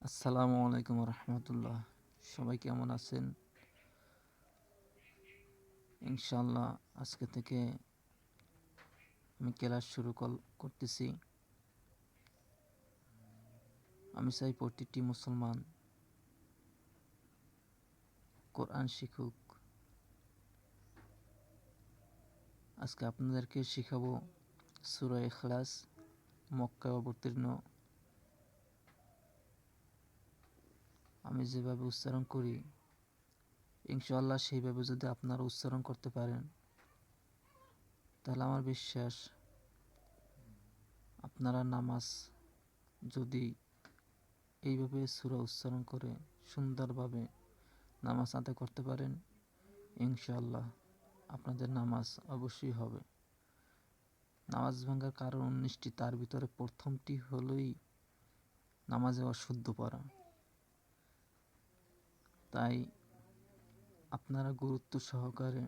আসসালামু আলাইকুম রহমতুল্লাহ। সবাই কেমন আছেন? ইনশাআল্লাহ আজকে থেকে আমি ক্লাস শুরু করতেছি। আমি চাই প্রতিটি মুসলমান কোরআন শিখুক। আজকে আপনাদেরকে শিখাবো সূরা ইখলাস, মক্কায় অবতীর্ণ। আমি যেভাবে উচ্চারণ করি ইনশাআল্লাহ সেইভাবে যদি আপনারা উচ্চারণ করতে পারেন তাহলে আমার বিশ্বাস আপনারা নামাজ যদি এইভাবে সূরা উচ্চারণ করে সুন্দরভাবে নামাজ আদায় করতে পারেন ইনশাআল্লাহ আপনাদের নামাজ অবশ্যই হবে। নামাজ ভাঙার কারণ 19টি, তার ভিতরে প্রথমটি হলোই নামাজে অশুদ্ধ পড়া। তাই আপনারা গুরুত্ব সহকারে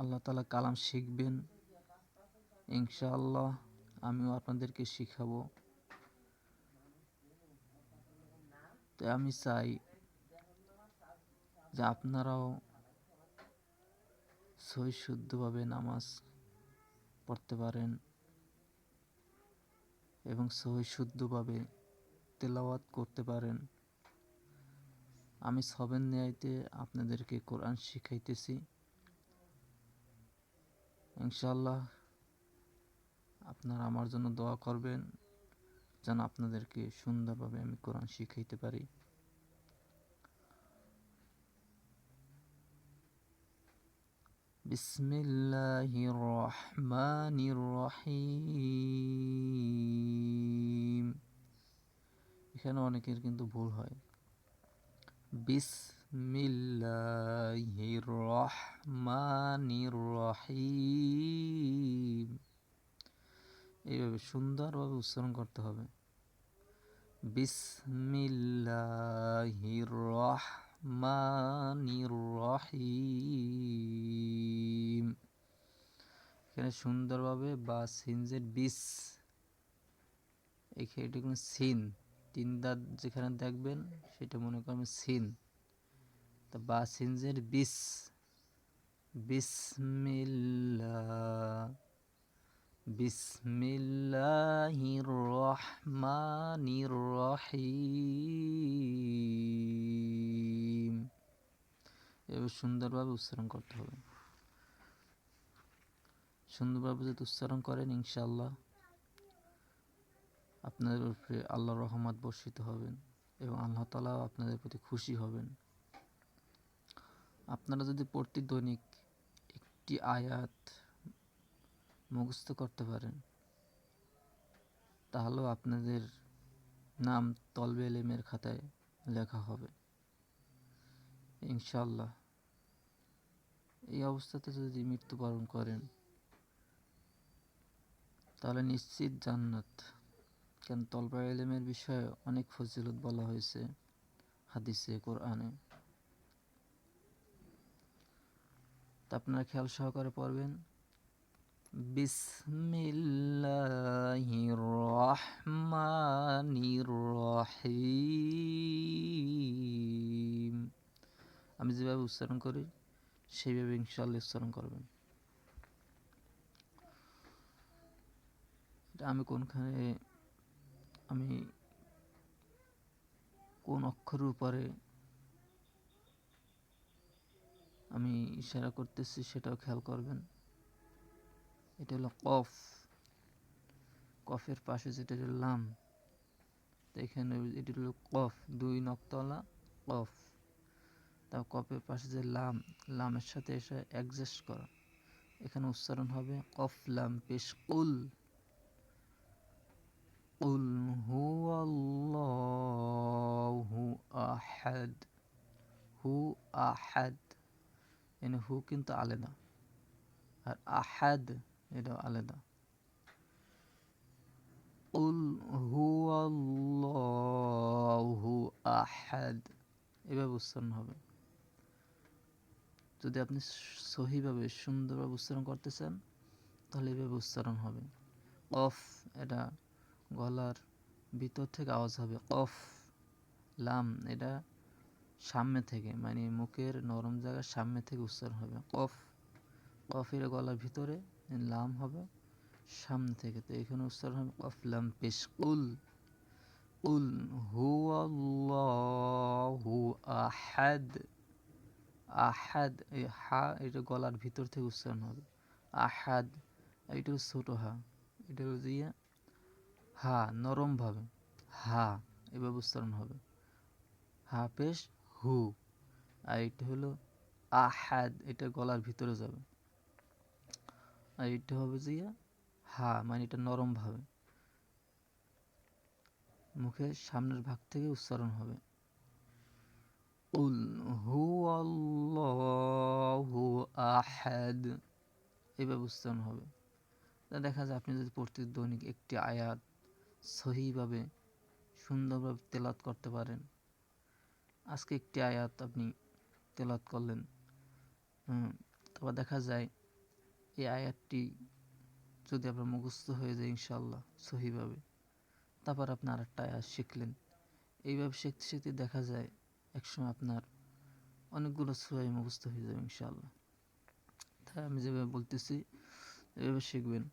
আল্লাহ তাআলা কালাম শিখবেন ইনশাআল্লাহ। আমিও আপনাদেরকে শিখাবো। তাই আমি চাই যে আপনারাও সহি শুদ্ধভাবে নামাজ পড়তে পারেন এবং সহি শুদ্ধভাবে তেলাওয়াত করতে পারেন। আমি সবের ন্যায়তে আপনাদেরকে কোরআন শিখাইতেছি ইনশাআল্লাহ। আপনারা আমার জন্য দোয়া করবেন যেন আপনাদেরকে সুন্দরভাবে আমি কোরআন শিখাইতে পারি। বিসমিল্লাহির রহমানির রহিম। এখানে অনেকের কিন্তু ভুল হয়। বিসমিল্লাহির রহমানির রহিম, এইভাবে সুন্দরভাবে উচ্চারণ করতে হবে। বিসমিল্লাহির রহমানির রহিম। এখানে সুন্দরভাবে বা সিনজের বিস, এখানে কোনো সিন, তিন দাঁত যেখানে দেখবেন সেটা মনে করবেন সিন। তা বা সিনজের বিস, বিসমিল্লাহ, বিসমিল্লাহির রহমানির রহিম। এভাবে সুন্দরভাবে উচ্চারণ করতে হবে। সুন্দরভাবে যদি উচ্চারণ করেন ইনশাআল্লাহ আপনাদের উপরে আল্লাহর রহমত বর্ষিত হবেন এবং আল্লাহ তাআলা আপনাদের প্রতি খুশি হবেন। আপনারা যদি প্রতি দৈনিক একটি আয়াত মুখস্থ করতে পারেন তাহলেও আপনাদের নাম তলবে ইলমের খাতায় লেখা হবে ইনশাআল্লাহ। এই অবস্থাতে যদি মৃত্যুবরণ করেন তাহলে নিশ্চিত জান্নাত। কেন তলবে ইলমের বিষয়ে অনেক ফজিলত বলা হয়েছে হাদিসে, কোরআনে। তা আপনারা খেয়াল সহকারে পড়বেন। বিসমিল্লাহির রহমানির রহিম। আমি যেভাবে উচ্চারণ করি সেইভাবে ইনশাআল্লাহ উচ্চারণ করবেন। এটা আমি কোন অক্ষরের উপরে আমি ইশারা করতেছি সেটাও খেয়াল করবেন। এটা হলো কফ। কফের পাশে যেটা হলো লাম, তো এখানে এটি হলো কফ, দুই নক্তওয়ালা কফ। তা কফের পাশে যে লাম, লামের সাথে এসে অ্যাডজাস্ট করা, এখানে উচ্চারণ হবে কফ লাম পেশ কুল। কুল হুয়াল্লাহু আহাদ। হু আহাদ, এখানে হু কিন্তু আলাদা আর আহাদ এটাও আলাদা। কুল হুয়াল্লাহু আহাদ, এভাবে উচ্চারণ হবে। যদি আপনি সহিভাবে সুন্দরভাবে উচ্চারণ করতে চান তাহলে এভাবে উচ্চারণ হবে। কফ এটা গলার ভিতর থেকে আওয়াজ হবে কফ। লাম এটা সামনে থেকে, মানে মুখের নরম জায়গার সামনে থেকে উচ্চারণ হবে কফ। কফের গলার ভিতরে, লাম হবে সামনে থেকে, তো এখানে উচ্চারণ হবে কফ লাম পেশ। কুল কুল হুয়াল্লাহু আহাদ। আহাদ, এই হা এটা গলার ভিতর থেকে উচ্চারণ হবে আহাদ। এটা ছোট হা, এটা হচ্ছে হা, নরমভাবে হা এভাবে উচ্চারণ হবে। হা পেশ হু। আর এটা হলো আহাদ, এটা গলার ভিতরে যাবে। আর এটা হবে যে হা, মানে এটা নরমভাবে মুখের সামনের ভাগ থেকে উচ্চারণ হবে। কুল হুয়াল্লাহু আহাদ, এভাবে উচ্চারণ হবে। তা দেখা যায় আপনি যদি প্রত্যেক দৈনিক একটি আয়াত সহিভাবে সুন্দরভাবে তেলাওয়াত করতে পারেন। আজকে একটি আয়াত আপনি তেলাওয়াত করলেন, তারপর দেখা যায় এই আয়াতটি যদি আপনার মুখস্থ হয়ে যায় ইনশাআল্লাহ সহিভাবে, তারপর আপনি আরেকটা আয়াত শিখলেন। এইভাবে শিখতে শিখতে দেখা যায় একসময় আপনার অনেকগুলো সূরা মুখস্থ হয়ে যাবে ইনশাআল্লাহ। তাই আমি যেভাবে বলতেছি এভাবে শিখবেন।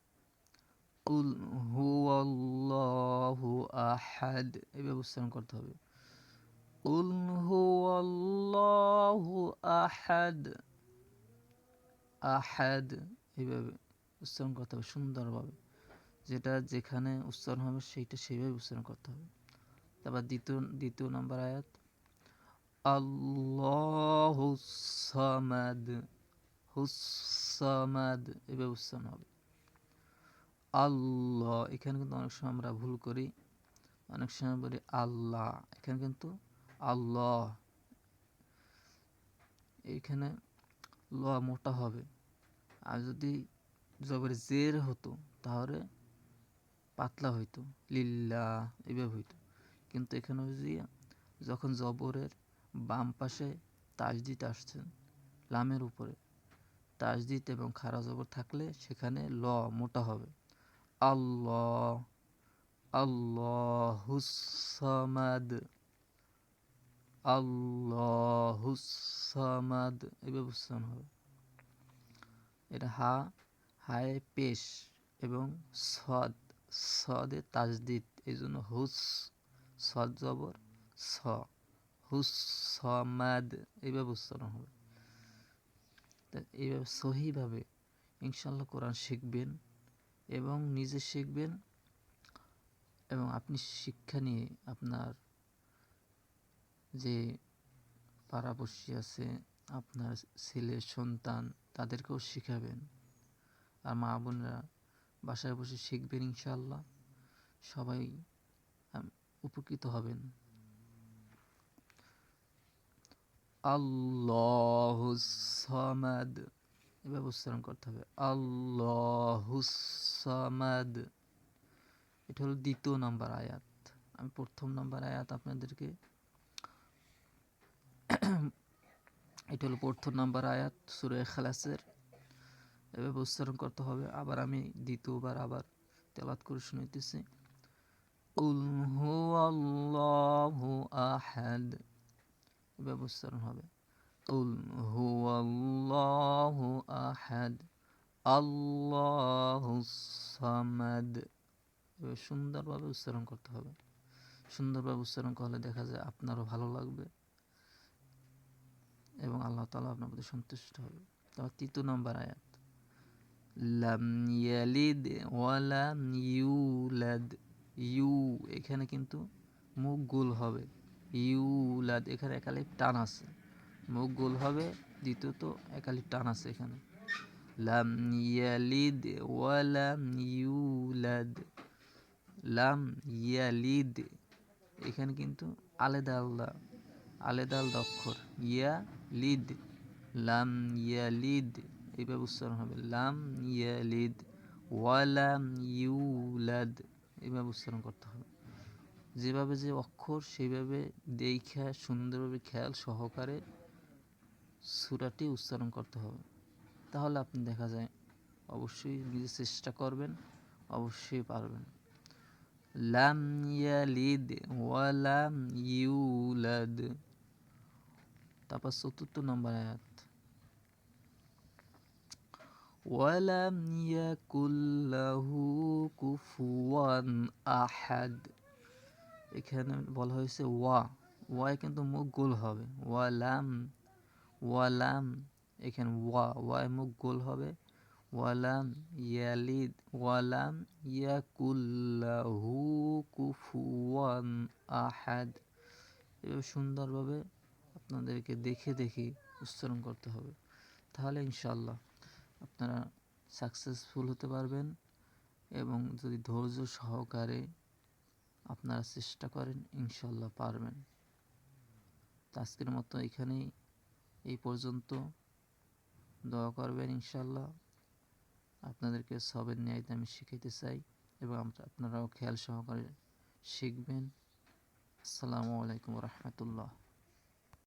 কুল হুয়াল্লাহু আহাদ, এভাবে উচ্চারণ করতে হবে। কুল হুয়াল্লাহু আহাদ, আহাদ এইভাবে উচ্চারণ করতে হবে সুন্দরভাবে। যেটা যেখানে উচ্চারণ হবে সেইটা সেইভাবে উচ্চারণ করতে হবে। তারপর দ্বিতীয় নম্বর আয়াত আল্লাহুস সামাদ, হুসামাদ এভাবে উচ্চারণ হবে। আল্লাহ, এখানে কিন্তু অনেক সময় আমরা ভুল করি, অনেক সময় বলি আল্লাহ, এখানে কিন্তু আল্লাহ। এইখানে ল মোটা হবে, আর যদি জবর জের হতো তাহলে পাতলা হইতো, লিল্লাহ এভাবে হইতো। কিন্তু এখানে যখন জবরের বাম পাশে তাসদিদ আসছে লামের উপরে, তাসদিদ এবং খাড়া জবর থাকলে সেখানে ল মোটা হবে। আল্লাহ, আল্লাহুস সামাদ, আল্লাহুস সামাদ এভাবে উচ্চারণ হবে। এটা হায় পেশ এবং সদে তাজদিদ, এই জন্য হুস, সদ জবর স, হুস সমাদ এইভাবে উচ্চারণ হবে। এইভাবে সহিভাবে ইনশাল্লাহ কোরআন শিখবেন এবং নিজে শিখবেন, এবং আপনি শিক্ষা নিয়ে আপনার যে পাড়াপড়শি আছে, আপনার ছেলে সন্তান, তাদেরকেও শিখাবেন। আর মা বোনেরা বাসায় বসে শিখবেন ইনশাআল্লাহ, সবাই উপকৃত হবেন। আল্লাহুস সামাদ এভাবে উচ্চারণ করতে হবে। আল্লাহুস সামাদ, এটা হলো দ্বিতীয় নাম্বার আয়াত। আমি প্রথম নাম্বার আয়াত আপনাদেরকে, এটা হলো প্রথম নাম্বার আয়াত সূরা ইখলাসের, এভাবে উচ্চারণ করতে হবে। আবার আমি দ্বিতীয়বার আবার তেলাওয়াত করে শুনাইতেছি। কুল হুয়াল্লাহু আহাদ, এভাবে উচ্চারণ হবে। কুল হুয়াল্লাহু আহাদ, আল্লাহুস সামাদ, এভাবে সুন্দরভাবে উচ্চারণ করতে হবে। সুন্দরভাবে উচ্চারণ করলে দেখা যায় আপনারও ভালো লাগবে এবং আল্লাহ তাআলা আপনার প্রতি সন্তুষ্ট হবে। তারপর তৃতীয় নম্বর আয়াত লাম ইয়ালিদ ওয়া লাম ইউলাদ, ইউ এখানে কিন্তু মুখ গোল হবে, ইউলাদ এখানে একালিফ টান আছে, মুখ গোল হবে। দ্বিতীয়ত একালিফ টান আছে এখানে। লাম ইয়ালিদ ওয়া লাম ইউলাদ, লাম ইয়ালিদ এখানে কিন্তু আলাদা আলাদা আলাদা আলাদা অক্ষর। ইয়া লিদ, লাম ইয়ালিদ এইভাবে উচ্চারণ হবে। লাম ইয়ালিদ ওয়ালাম ইউলাদ এইভাবে উচ্চারণ করতে হবে। যেভাবে যে অক্ষর সেইভাবে দেখা সুন্দরভাবে খেয়াল সহকারে সূরাটি উচ্চারণ করতে হবে। তাহলে আপনি দেখা যায় অবশ্যই নিজে চেষ্টা করবেন, অবশ্যই পারবেন। লাম ইয়ালিদ ওয়ালাম ইউলাদ। তারপর ৪৪ নম্বর আয়াত, ওয়ালাম ইয়াকুল্লাহু কুফুয়ান আহাদ। এখানে বলা হয়েছে ওয়ায় কিন্তু মুখ গোল হবে, ওয়ালাম এখানে ওয়ায় মুখ গোল হবে। ওয়ালাম ইয়ালিদ ওয়ালাম ইয়াকুল্লাহু কুফুয়ান আহাদ। এভাবে সুন্দরভাবে আপনাদেরকে দেখে দেখে উচ্চারণ করতে হবে, তাহলে ইনশাআল্লাহ আপনারা সাকসেসফুল হতে পারবেন। এবং যদি ধৈর্য সহকারে আপনারা চেষ্টা করেন ইনশাআল্লাহ পারবেন। তো আজকের মতো এখানেই, এই পর্যন্ত। দোয়া করবেন ইনশাআল্লাহ। আপনাদেরকে সবের ন্যায়তে আমি শিখাইতে চাই এবং আপনারাও খেয়াল সহকারে শিখবেন। আসসালামু আলাইকুম রহমতুল্লাহ।